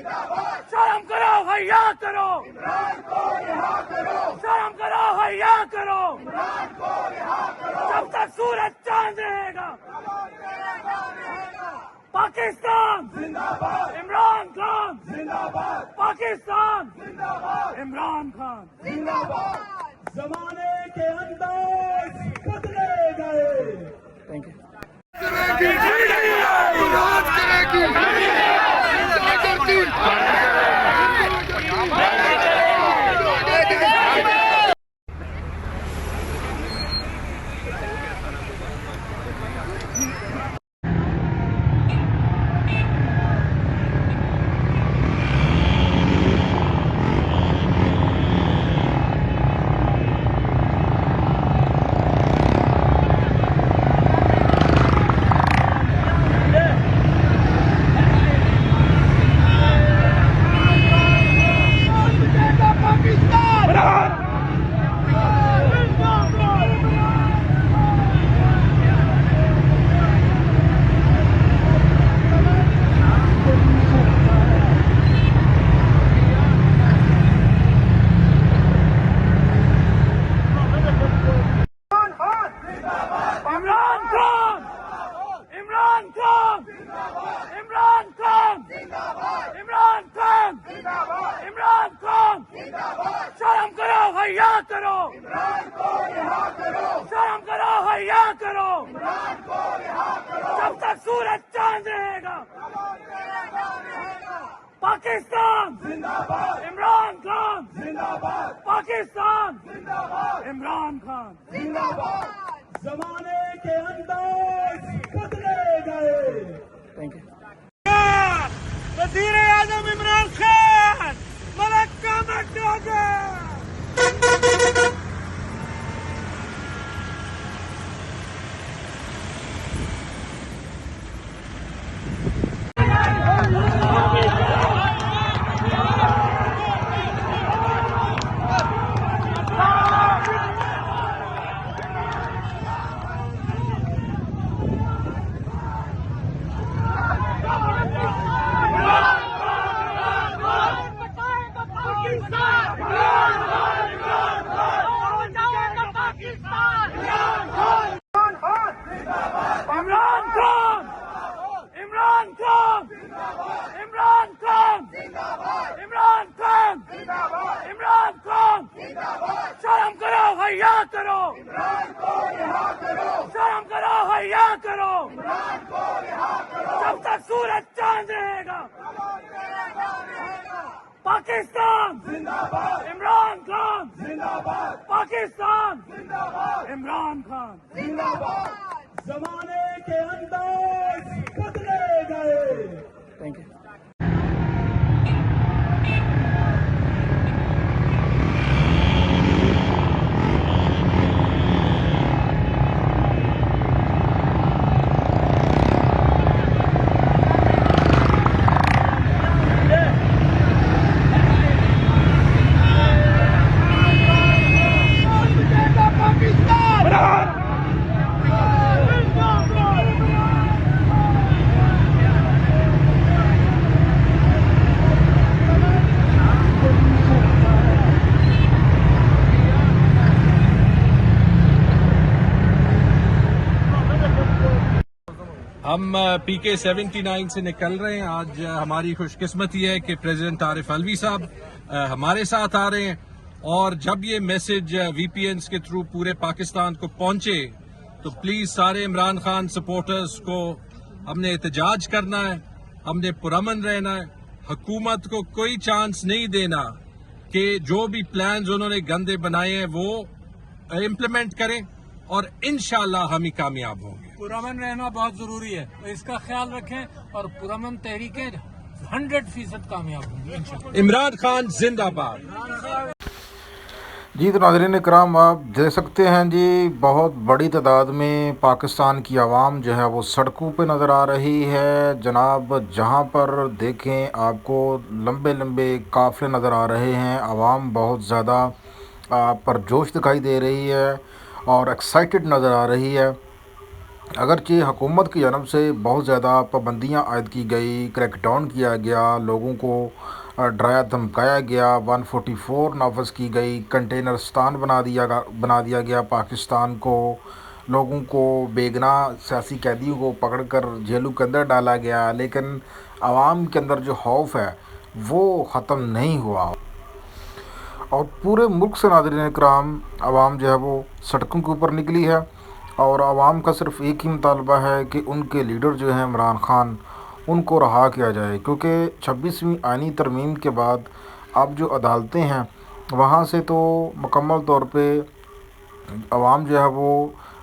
शर्म करो, हैया करो, शर्म करो, हैया करो, जब तक सूरज चांद रहेगा पाकिस्तान जिंदाबाद, इमरान खान जिंदाबाद, पाकिस्तान जिंदाबाद, इमरान खान जिंदाबाद। जमाने के अंदाज बदले गए। Thank you. शर्म करो, हैया करो, शर्म करो, हैया करो, जब तक सूरज चांद रहेगा पाकिस्तान जिंदाबाद, इमरान खान जिंदाबाद, पाकिस्तान जिंदाबाद, इमरान खान जिंदाबाद। जमाने के अंदाज बदले गए। Thank you. वज़ीर आज़म इमरान खान मलक्का मक्का। शर्म करो, हैया करो, शर्म करो, हैया करो, जब तक सूरज चांद रहेगा पाकिस्तान जिंदाबाद, इमरान खान जिंदाबाद, पाकिस्तान जिंदाबाद, इमरान खान जिंदाबाद। जमाने के अंदाज बदले गए। Thank you. हम PK 79 से निकल रहे हैं। आज हमारी खुशकिस्मती है कि प्रेसिडेंट आरिफ अलवी साहब हमारे साथ आ रहे हैं, और जब ये मैसेज VPNs के थ्रू पूरे पाकिस्तान को पहुंचे तो प्लीज सारे इमरान खान सपोर्टर्स को हमने एहतजाज करना है, हमने पुरअमन रहना है, हुकूमत को कोई चांस नहीं देना कि जो भी प्लान्स उन्होंने गंदे बनाए हैं वो इम्प्लीमेंट करें, और इंशाल्लाह हम ही कामयाब होंगे। पुरअमन रहना बहुत जरूरी है, तो इसका ख्याल रखें और पुरअमन तहरीकें 100% कामयाब होंगी इंशाल्लाह। इमरान खान जिंदाबाद। जी तो नाज़रीन इकराम, आप देख सकते हैं जी, बहुत बड़ी तादाद में पाकिस्तान की आवाम जो है वो सड़कों पे नज़र आ रही है जनाब। जहां पर देखें आपको लंबे लंबे काफ़िले नज़र आ रहे हैं। आवाम बहुत ज़्यादा परजोश दिखाई दे रही है और एक्साइटेड नज़र आ रही है। अगरचे हुकूमत की जानब से बहुत ज़्यादा पाबंदियाँ आयद की गई, क्रैकडाउन किया गया, लोगों को डराया धमकाया गया, 144 नाफज की गई, कंटेनरिस्तान बना दिया गया पाकिस्तान को, लोगों को बेगुनाह सियासी कैदियों को पकड़कर जेलों के अंदर डाला गया, लेकिन आवाम के अंदर जो खौफ है वो ख़त्म नहीं हुआ। और पूरे मुल्क से नाज़रीन इकराम आवाम जो है वो सड़कों के ऊपर निकली है और आवाम का सिर्फ एक ही मुतालबा है कि उनके लीडर जो हैं इमरान खान, उनको रहा किया जाए, क्योंकि 26वीं आईनी तरमीम के बाद अब जो अदालतें हैं वहाँ से तो मुकम्मल तौर पे आवाम जो है वो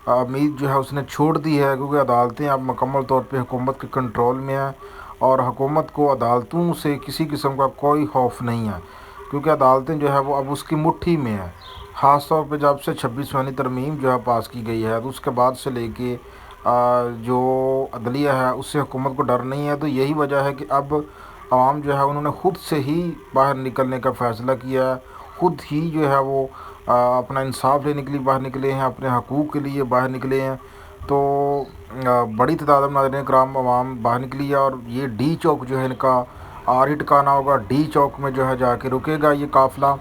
उम्मीद जो है उसने छोड़ दी है, क्योंकि अदालतें अब मुकम्मल तौर पे हुकूमत के कंट्रोल में हैं और हुकूमत को अदालतों से किसी किस्म का कोई खौफ नहीं है, क्योंकि अदालतें जो है वो अब उसकी मुट्ठी में है। ख़ास तौर पे जब से 26वीं तरमीम जो है पास की गई है तो उसके बाद से लेके जो अदलिया है उससे हुकूमत को डर नहीं है। तो यही वजह है कि अब आवाम जो है उन्होंने ख़ुद से ही बाहर निकलने का फ़ैसला किया है, ख़ुद ही जो है वो अपना इंसाफ लेने के लिए बाहर निकले हैं, अपने हकूक़ के लिए बाहर निकले हैं। तो बड़ी तादाद में नाज़रीन किराम आवाम बाहर निकली है और ये डी चौक जो है इनका आर टिकाना होगा, डी चौक में जो है जाके रुकेगा ये काफ़िला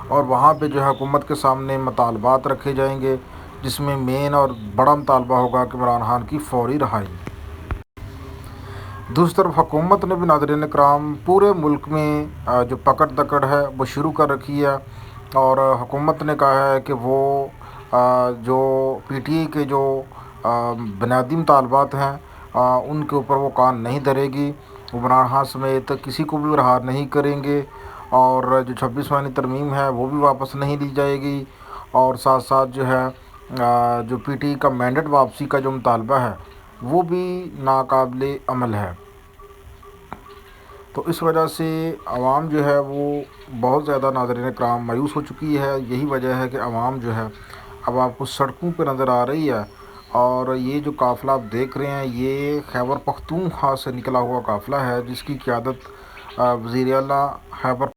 और वहाँ पे जो है हुकूमत के सामने मुतालबात रखे जाएंगे, जिसमें मेन और बड़ा मुतालबा होगा कि इमरान खान की फ़ौरी रहाई। दूसरी तरफ हुकूमत ने भी नाज़रीन कराम पूरे मुल्क में जो पकड़ दकड़ है वो शुरू कर रखी है और हुकूमत ने कहा है कि वो जो PTI के जो बुनियादी मुतालबात हैं उनके ऊपर वो कान नहीं धरेगी, इमरान खान समेत किसी को भी रहा नहीं करेंगे और जो 26वां तरमीम है वो भी वापस नहीं ली जाएगी और साथ साथ जो है जो PTI का मैंडेट वापसी का जो मुतालबा है वो भी नाकाबिले अमल है। तो इस वजह से आवाम जो है वो बहुत ज़्यादा नाज़रीन कराम मायूस हो चुकी है। यही वजह है कि आवाम जो है अब आपको सड़कों पर नज़र आ रही है और ये जो काफ़िला आप देख रहे हैं ये खैबर पख्तूनख्वा से निकला हुआ काफ़िला है, जिसकी क़यादत वज़ीर आला खैबर